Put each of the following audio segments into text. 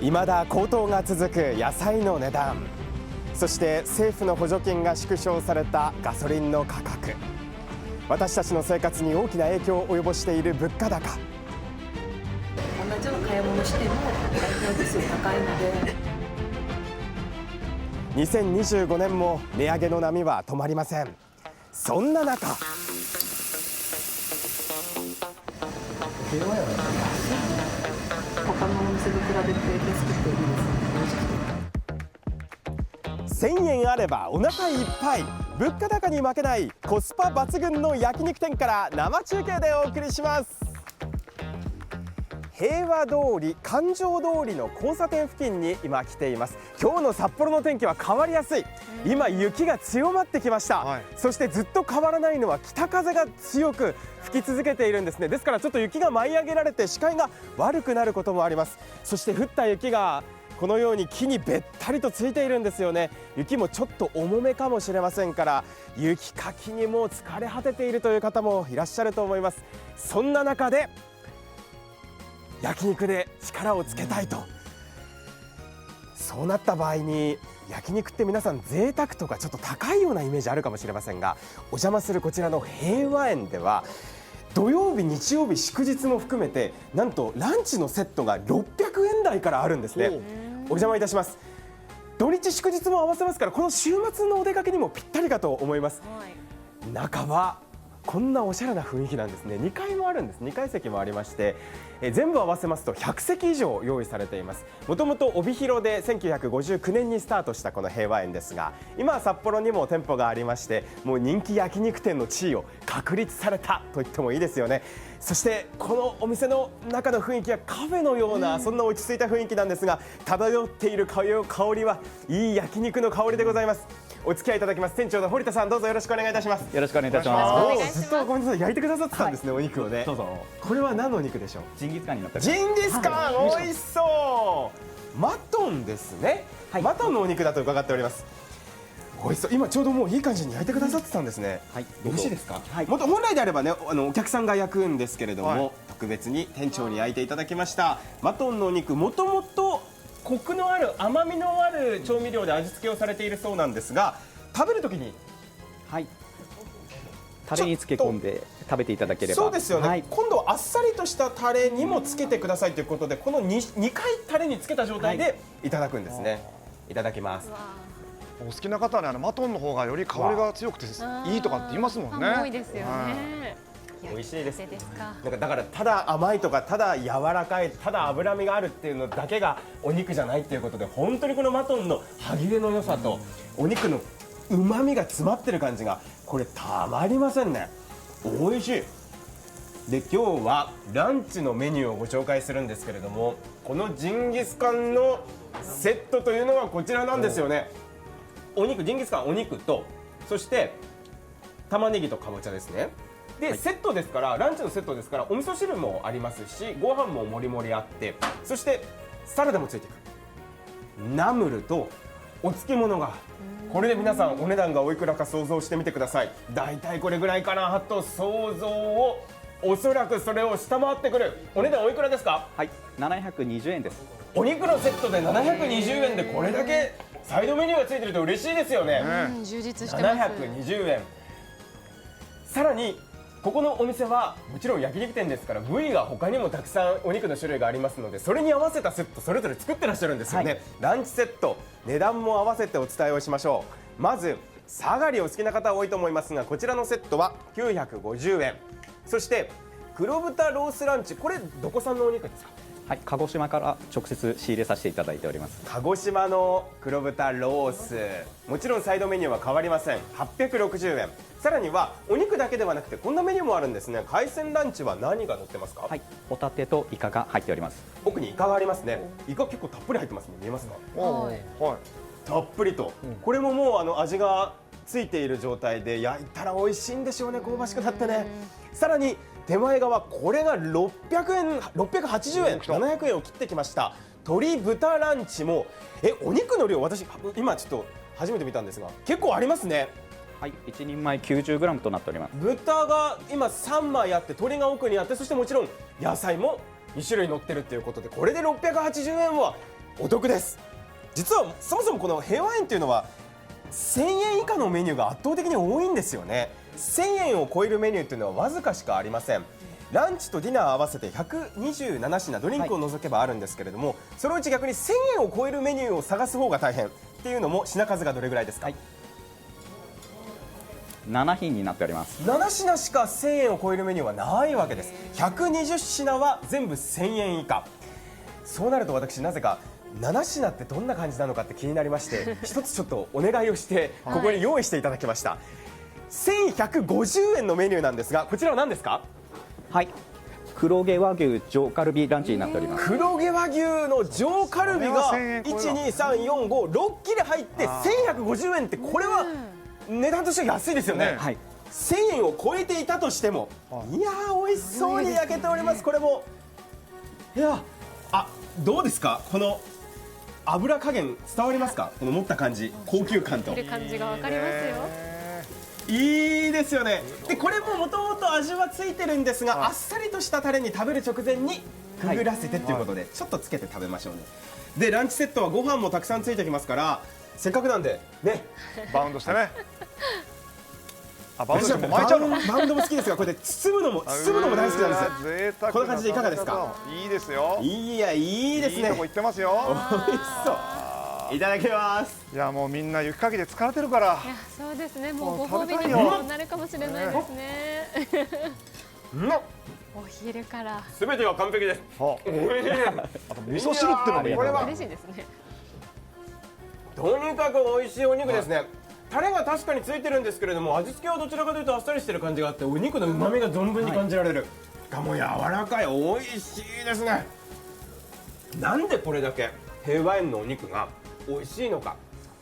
未だ高騰が続く野菜の値段、そして政府の補助金が縮小されたガソリンの価格、私たちの生活に大きな影響を及ぼしている物価高。同じような買い物しても外国すごい高いので、2025年も値上げの波は止まりません。そんな中、他のお店と比べて安くていいですね。美味しくて。1000円あればお腹いっぱい、物価高に負けないコスパ抜群の焼肉店から生中継でお送りします。平和通り、環状通りの交差点付近に今来ています。今日の札幌の天気は変わりやすい。今雪が強まってきました、そしてずっと変わらないのは北風が強く吹き続けているんですね。ですからちょっと雪が舞い上げられて視界が悪くなることもあります。そして降った雪がこのように木にべったりとついているんですよね。雪もちょっと重めかもしれませんから、雪かきにも疲れ果てているという方もいらっしゃると思います。そんな中で焼肉で力をつけたいと、そうなった場合に焼肉って皆さん贅沢とかちょっと高いようなイメージあるかもしれませんが、お邪魔するこちらの平和園では土曜日日曜日祝日も含めてなんとランチのセットが600円台からあるんですね。お邪魔いたします。土日祝日も合わせますから、この週末のお出かけにもぴったりかと思います、中はこんなおしゃれな雰囲気なんですね。2階もあるんです。2階席もありまして、全部合わせますと100席以上用意されています。もともと帯広で1959年にスタートしたこの平和園ですが、今は札幌にも店舗がありまして、もう人気焼肉店の地位を確立されたと言ってもいいですよね。そしてこのお店の中の雰囲気はカフェのような、そんな落ち着いた雰囲気なんですが、漂っている香りはいい焼肉の香りでございます。お付き合いいただきます店長の堀田さん、どうぞよろしくお願いいたします。よろしくお願いいたします。ずっとごめんなさい、焼いてくださってたんですね、お肉をね。どうぞ。これは何のお肉でしょう。ジンギスカンになってます。ジンギスカン、美味しそう。マトンですね、マトンのお肉だと伺っております。美味しそう。今ちょうどもういい感じに焼いてくださってたんですね。よろしいですか。もっと本来であればね、お客さんが焼くんですけれども、特別に店長に焼いていただきました。マトンのお肉、もともとコクのある甘みのある調味料で味付けをされているそうなんですが、食べるときにタレに漬け込んで食べていただければ。そうですよね、今度はあっさりとしたタレにもつけてくださいということで、この 2回タレにつけた状態でいただくんですね。いただきます。お好きな方はね、マトンの方がより香りが強くていいとかって言いますもんね。多いですよね。美味しいです。だからただ甘いとか、ただ柔らかい、ただ脂身があるっていうのだけがお肉じゃないっていうことで、本当にこのマトンの歯切れの良さとお肉の旨味が詰まってる感じが、これたまりませんね。美味しい。で、今日はランチのメニューをご紹介するんですけれども、このジンギスカンのセットというのはこちらなんですよね。お肉、ジンギスカンお肉と、そして玉ねぎとかぼちゃですね。で、セットですから、ランチのセットですから、お味噌汁もありますし、ご飯ももりもりあって、そしてサラダもついてくる。ナムルとお漬物が、これで皆さんお値段がおいくらか想像してみてください。だいたいこれぐらいかなと想像を、おそらくそれを下回ってくる。お値段おいくらですか。720円です。お肉のセットで720円でこれだけサイドメニューがついてると嬉しいですよね。充実してます。720円。さらにここのお店はもちろん焼肉店ですから、部位が他にもたくさんお肉の種類がありますので、それに合わせたセットそれぞれ作ってらっしゃるんですよね、ランチセット、値段も合わせてお伝えをしましょう。まずサガリお好きな方多いと思いますが、こちらのセットは950円。そして黒豚ロースランチ、これどこ産のお肉ですか。鹿児島から直接仕入れさせていただいております。鹿児島の黒豚ロース、もちろんサイドメニューは変わりません。860円。さらにはお肉だけではなくてこんなメニューもあるんですね。海鮮ランチは何が乗ってますか。ホタテとイカが入っております。奥にイカがありますね。イカ結構たっぷり入ってますね。見えますか。たっぷりと、これももう味がついている状態で焼いたら美味しいんでしょうね。香ばしくなってね。さらに手前側、これが600円、680円、700円を切ってきました鶏豚ランチも、お肉の量、私今ちょっと初めて見たんですが結構ありますね。1人前 90g となっております。豚が今3枚あって、鶏が奥にあって、そしてもちろん野菜も2種類乗ってるっていうことで、これで680円はお得です。実はそもそもこの平和園っていうのは1000円以下のメニューが圧倒的に多いんですよね。1000円を超えるメニューっていうのはわずかしかありません。ランチとディナー合わせて127品、ドリンクを除けばあるんですけれども、そのうち逆に1000円を超えるメニューを探す方が大変っていうのも品数がどれぐらいですか？7品になっております。7品しか1000円を超えるメニューはないわけです。120品は全部1000円以下。そうなると私なぜか7品ってどんな感じなのかって気になりまして一つちょっとお願いをしてここに用意していただきました、1150円のメニューなんですが、こちらは何ですか？はい、黒毛和牛上カルビランチになっております。黒毛和牛の上カルビがこれは1000円超えだ12345切れ入って1150円って、これは値段としては安いですよね。はい、1000円を超えていたとしても、いやー美味しそうに焼けております。これもいや、どうですか、この油加減伝わりますか？この持った感じ、高級感といる感じがわかりますよ。いいですよね。でこれももともと味はついてるんですが、あっさりとしたタレに食べる直前にくぐらせてっていうことで、ちょっとつけて食べましょうね。でランチセットはご飯もたくさんついてきますから、せっかくなんでね、バウンドしてね。バウンドし私はても巻いちゃうの。バウンドも好きですが、これで包むのも大好きなんです。贅沢こんな感じでいかがですか？いいですよ。いや、いいですね。いいとこ行ってますよ。美味しそう。いただきます。いやもうみんな雪かきで疲れてるから。いや、そうですね。もうご褒美に食べたいよもなるかもしれないですね。お昼からすべてが完璧です。あと味噌汁ってのもいいこれは嬉しいですね。とにかく美味しいお肉ですね。タレが確かについてるんですけれども、味付けはどちらかというとあっさりしてる感じがあって、お肉の旨味が存分に感じられる。しかも柔らかい、美味しいですね。なんでこれだけ平和園のお肉が美味しいのか、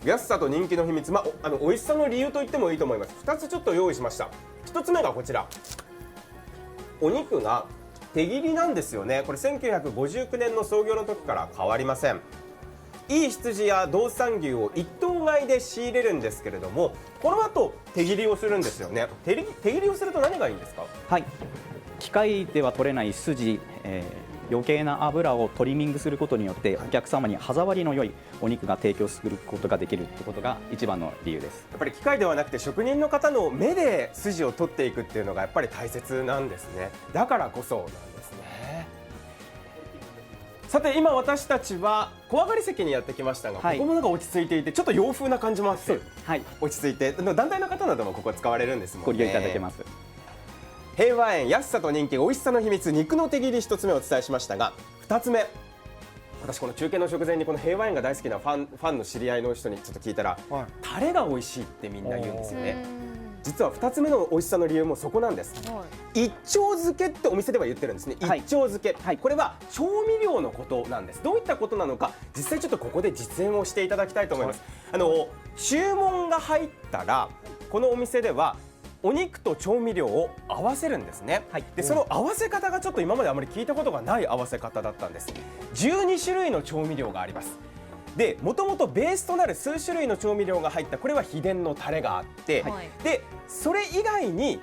安さと人気の秘密、美味しさの理由と言ってもいいと思います。2つちょっと用意しました。1つ目がこちら、お肉が手切りなんですよね。これ1959年の創業の時から変わりません。いい羊や道産牛を一頭買いで仕入れるんですけれども、この後手切りをするんですよね。手切りをすると何がいいんですか？はい、機械では取れない筋、余計な油をトリミングすることによってお客様に歯触りの良いお肉が提供することができるということが一番の理由です。やっぱり機械ではなくて職人の方の目で筋を取っていくっていうのがやっぱり大切なんですね。だからこそなんですね。さて今私たちは小上がり席にやってきましたが、はい、ここもなんか落ち着いていてちょっと洋風な感じもあって、はい、落ち着いて、団体の方などもここ使われるんですもんね。ご利用いただけます。平和園、安さと人気、美味しさの秘密、肉の手切り1つ目をお伝えしましたが、2つ目、私この中継の直前にこの平和園が大好きなファンの知り合いの人にちょっと聞いたら、はい、タレが美味しいってみんな言うんですよね。実は2つ目の美味しさの理由もそこなんです。一丁漬けってお店では言ってるんですね。一丁漬け、はい、これは調味料のことなんです。どういったことなのか、実際ちょっとここで実演をしていただきたいと思います。注文が入ったらこのお店ではお肉と調味料を合わせるんですね、はい、でその合わせ方がちょっと今まであまり聞いたことがない合わせ方だったんです。12種類の調味料があります。でもともとベースとなる数種類の調味料が入ったこれは秘伝のタレがあって、はい、でそれ以外に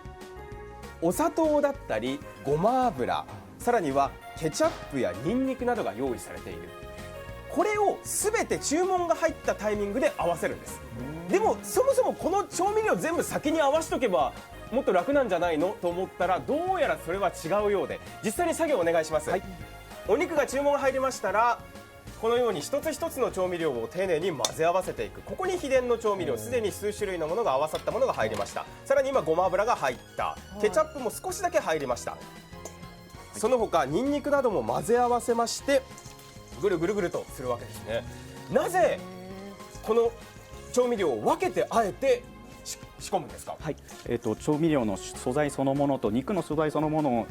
お砂糖だったりごま油、さらにはケチャップやニンニクなどが用意されている。これを全て注文が入ったタイミングで合わせるんです。でもそもそもこの調味料全部先に合わせとけばもっと楽なんじゃないのと思ったら、どうやらそれは違うようで、実際に作業お願いします、はい、お肉が注文が入りましたらこのように一つ一つの調味料を丁寧に混ぜ合わせていく。ここに秘伝の調味料、すでに数種類のものが合わさったものが入りました。さらに今ごま油が入った、ケチャップも少しだけ入りました。その他ニンニクなども混ぜ合わせましてぐるぐるぐるとするわけですね。なぜこの調味料を分けてあえて仕込むんですか？はい、調味料の素材そのものと肉の素材そのものを、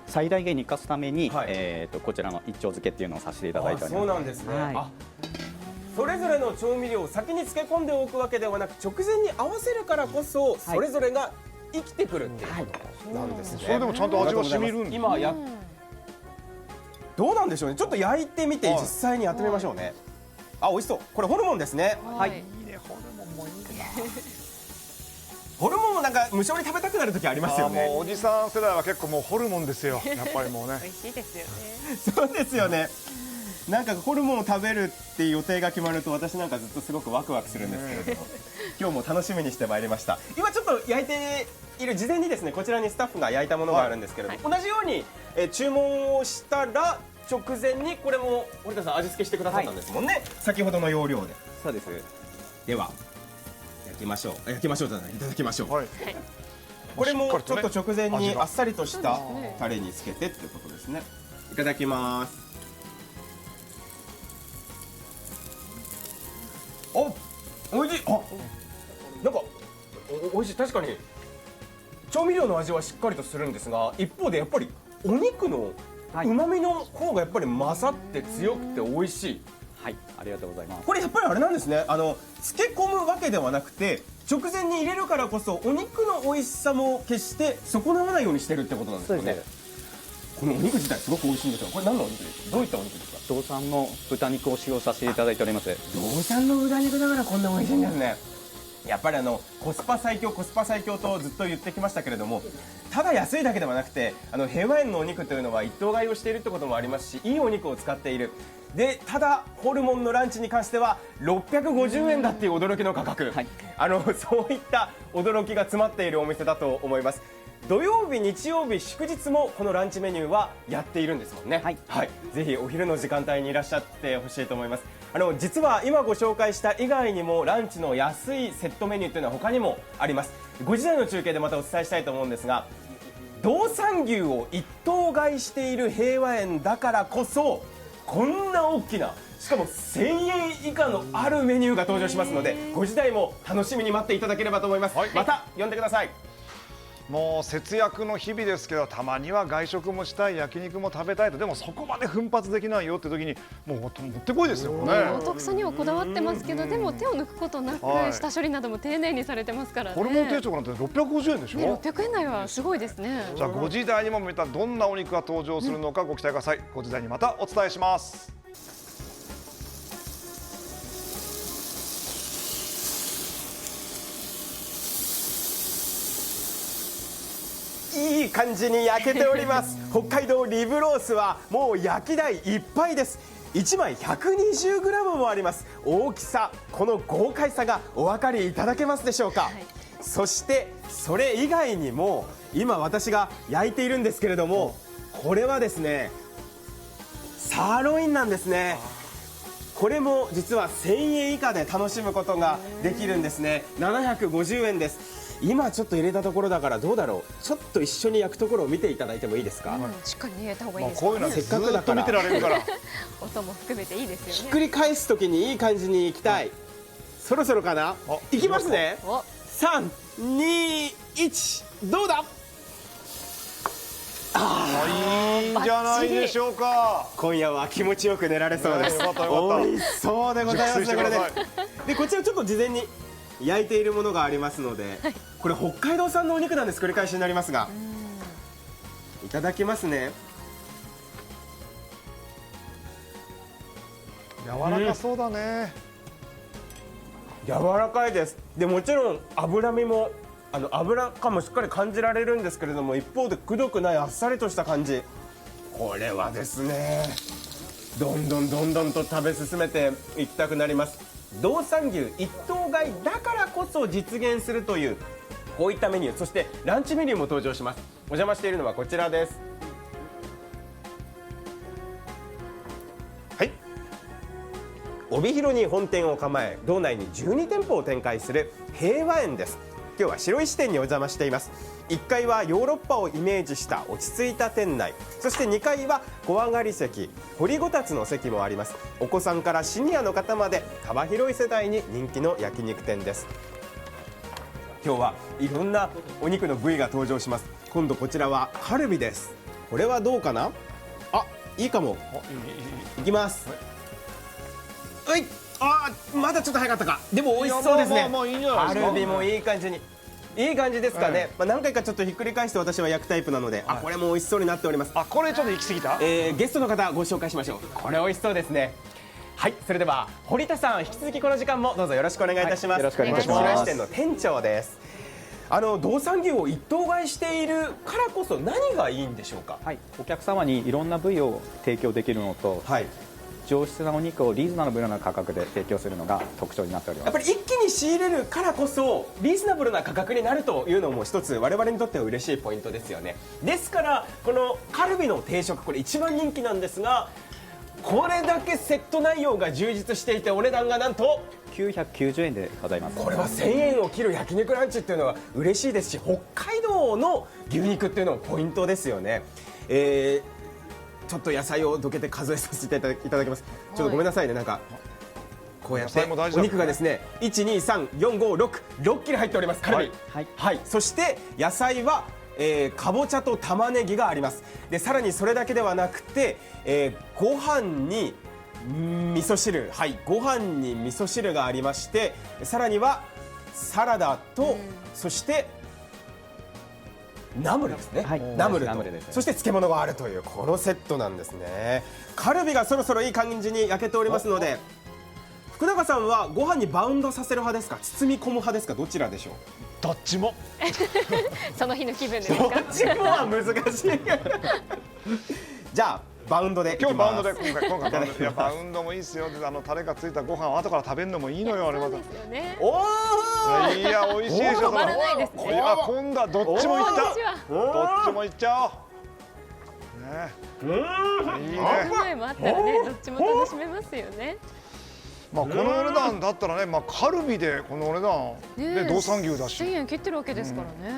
最大限に生かすために、はい、こちらの一丁漬けっていうのをさせていただいております。そうなんですね、はい、それぞれの調味料を先に漬け込んでおくわけではなく、直前に合わせるからこそそれぞれが生きてくるっていうことなんですね、はい、それでもちゃんと味が染みるんです。今どうなんでしょうね。ちょっと焼いてみて実際にやってみましょうね。あ、美味しそう。これホルモンですね。はい、いいね、ホルモンもいいな。ホルモンもなんか無性に食べたくなる時ありますよね。もうおじさん世代は結構もうホルモンですよ。やっぱりもうね。美味しいですよね。そうですよね。なんかホルモンを食べるっていう予定が決まると私なんかずっとすごくワクワクするんですけれども、今日も楽しみにしてまいりました。今ちょっと焼いている事前にですね、こちらにスタッフが焼いたものがあるんですけれども、同じように、注文をしたら直前にこれも堀田さん味付けしてくださったんですもんね、先ほどの要領で。そうです。では焼きましょう。焼きましょうじゃない、いただきましょう。はい。これもちょっと直前に味があっさりとしたそうですねタレにつけてってことですね。いただきます。お、おいしい。あ、なんかおいしい。確かに調味料の味はしっかりとするんですが、一方でやっぱりお肉の旨味の方がやっぱり勝って強くて美味しい。はい、ありがとうございます。これやっぱりあれなんですね、漬け込むわけではなくて直前に入れるからこそお肉の美味しさも決して損なわないようにしてるってことなんですよね。このお肉自体すごく美味しいんですよ。これ何のお肉ですか？どういったお肉ですか？道産の豚肉を使用させていただいております。道産の豚肉だからこんな美味しいんですね。やっぱりコスパ最強コスパ最強とずっと言ってきましたけれども、ただ安いだけではなくて平和園のお肉というのは一頭買いをしているってこともありますし、いいお肉を使っている。でただホルモンのランチに関しては650円だっていう驚きの価格、はい、そういった驚きが詰まっているお店だと思います。土曜日日曜日祝日もこのランチメニューはやっているんですもんね。はい、ぜひお昼の時間帯にいらっしゃってほしいと思います。実は今ご紹介した以外にもランチの安いセットメニューというのは他にもあります。5時台の中継でまたお伝えしたいと思うんですが、道産牛を一頭買いしている平和園だからこそこんな大きな、しかも1000円以下のあるメニューが登場しますので、5時台も楽しみに待っていただければと思います。また呼んでください。もう節約の日々ですけど、たまには外食もしたい、焼肉も食べたいと。でもそこまで奮発できないよって時にもう持ってこいですよね。お得さにはこだわってますけど、でも手を抜くことなく下処理なども丁寧にされてますからね。ホルモン定食なんて650円でしょ、ね、600円台はすごいですね。じゃあ5時台にもまたどんなお肉が登場するのかご期待ください。5時台にまたお伝えします。いい感じに焼けております北海道リブロースはもう焼き台いっぱいです。1枚 120g もあります。大きさ、この豪快さがお分かりいただけますでしょうか。そしてそれ以外にも今私が焼いているんですけれども、これはですねサーロインなんですね。これも実は1000円以下で楽しむことができるんですね。750円です。今ちょっと入れたところだからどうだろう、ちょっと一緒に焼くところを見ていただいてもいいですか。しっかり入れた方がいいですこういうのはせっかくだからずっと見てられるから音も含めていいですよね。ひっくり返すときにいい感じにいきたい。そろそろかな。いきますね。3、2、1、どうだ。いいんじゃないでしょうか。今夜は気持ちよく寝られそうです。よかったよかった。美味しそうでございますね。これでこちらちょっと事前に焼いているものがありますので、これ北海道産のお肉なんです。繰り返しになりますが、いただきますね。柔らかそうだね。柔らかいです。でもちろん脂身も脂感もしっかり感じられるんですけれども、一方でくどくないあっさりとした感じ。これはですねどんどんと食べ進めていきたくなります。道産牛一頭買いだからこそ実現するというこういったメニュー、そしてランチメニューも登場します。お邪魔しているのはこちらです。はい、帯広に本店を構え道内に12店舗を展開する平和園です。今日は白石店にお邪魔しています。1階はヨーロッパをイメージした落ち着いた店内、そして2階は小上がり席、掘りごたつの席もあります。お子さんからシニアの方まで幅広い世代に人気の焼肉店です。今日はいろんなお肉の部位が登場します。今度こちらはカルビです。これはどうかな。あ、いいかも。いきます。はい、まだちょっと早かったか。でも美味しそうですね。カルビもいい感じに、いい感じですかね。何回かちょっとひっくり返して私は焼くタイプなので、これも美味しそうになっております。これちょっと行き過ぎた。ゲストの方ご紹介しましょう。これ美味しそうですね。はい、それでは堀田さん、引き続きこの時間もどうぞよろしくお願いいたします。よろしくお願いします。白石店の店長です。道産牛を一頭買いしているからこそ何がいいんでしょうか。はい、お客様にいろんな部位を提供できるのと、上質なお肉をリーズナブルな価格で提供するのが特徴になっております。やっぱり一気に仕入れるからこそリーズナブルな価格になるというのも一つ我々にとっては嬉しいポイントですよね。ですからこのカルビの定食、これ一番人気なんですが、これだけセット内容が充実していてお値段がなんと990円でございます。これは1000円を切る焼肉ランチっていうのは嬉しいですし、北海道の牛肉っていうのもポイントですよね。ちょっと野菜をどけて数えさせていただきます。ちょっとごめんなさいね、なんかこうやって野菜も大事だお肉がですね1234566キロ入っております、カルビ。はい、そして野菜はかぼちゃと玉ねぎがあります。でさらにそれだけではなくて、ご飯に味噌汁、ご飯に味噌汁がありまして、さらにはサラダと、そしてナムルですね、ナムルと、そして漬物があるというこのセットなんですね。カルビがそろそろいい感じに焼けておりますので、福永さんはご飯にバウンドさせる派ですか、包み込む派ですか、どちらでしょう。どっちも。その日の気分ですどっか。ちもは難しいじゃあバウンドでいきます。今日バウンドで今回バウンド、いやバウンドもいいですよ。タレがついたご飯を後から食べるのもいいのよ、あれまた。そうですよね。おー、いや美味しいでしょ。止まらないですね。いや今度はどっちもいっちゃこんにちは。どっちもいっちゃおう。ね。いいね。前もあったらね、どっちも楽しめますよね。まあこのお値段だったらね、まあカルビでこのお値段で道産牛だし。1000円切ってるわけですからね。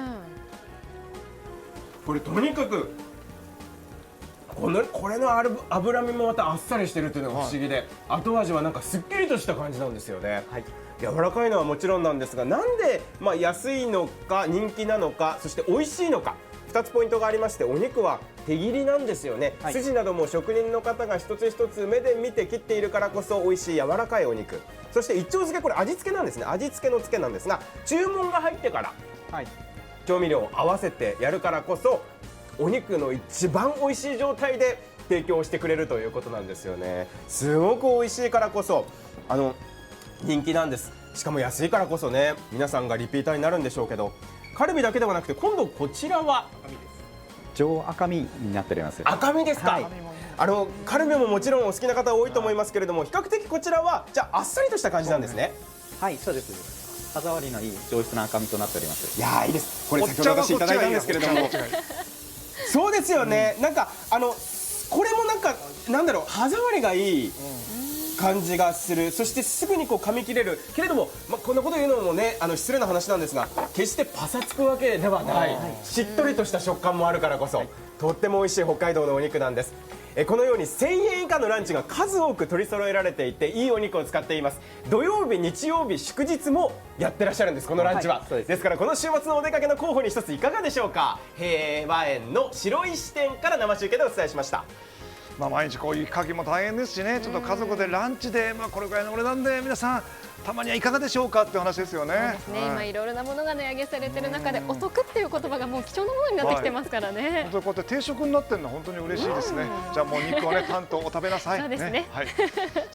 これとにかくこれの脂身もまたあっさりしてるっていうのが不思議で、後味はなんかすっきりとした感じなんですよね。柔らかいのはもちろんなんですが、なんで安いのか人気なのか、そして美味しいのか、2つポイントがありまして、お肉は手切りなんですよね、筋なども職人の方が一つ一つ目で見て切っているからこそ美味しい柔らかいお肉、そして一丁漬け、これ味付けなんですね、味付けの漬けなんですが、注文が入ってから、調味料を合わせてやるからこそお肉の一番美味しい状態で提供してくれるということなんですよね。すごく美味しいからこそ人気なんです。しかも安いからこそね、皆さんがリピーターになるんでしょうけど、カルビだけではなくて今度こちらは上赤身になっております。赤身ですか。カルビももちろんお好きな方多いと思いますけれども、比較的こちらはじゃああっさりとした感じなんですね。はい、そうです。歯触りのいい上質な赤身となっております。いやーいいです。これ先ほど私いただいたんですけれども、そうですよね、なんかこれもなんだろう、歯触りがいい感じがする。そしてすぐにこう噛み切れるけれども、こんなこと言うのもね失礼な話なんですが、決してパサつくわけではない、しっとりとした食感もあるからこそ、とっても美味しい北海道のお肉なんです。このように1000円以下のランチが数多く取り揃えられていて、いいお肉を使っています。土曜日、日曜日、祝日もやってらっしゃるんです、このランチは。ですからこの週末のお出かけの候補に一ついかがでしょうか。平和園の白石店から生中継でお伝えしました。毎日こういう家計も大変ですしね、ちょっと家族でランチで、これぐらいのお値段で皆さんたまにはいかがでしょうかっていう話ですよね。そうですね、今いろいろなものが値上げされてる中で、お得っていう言葉がもう貴重なものになってきてますからね。本当にこうやって定食になってるのは本当に嬉しいですね。じゃあもう肉をね、パンとお食べなさい。そうですね。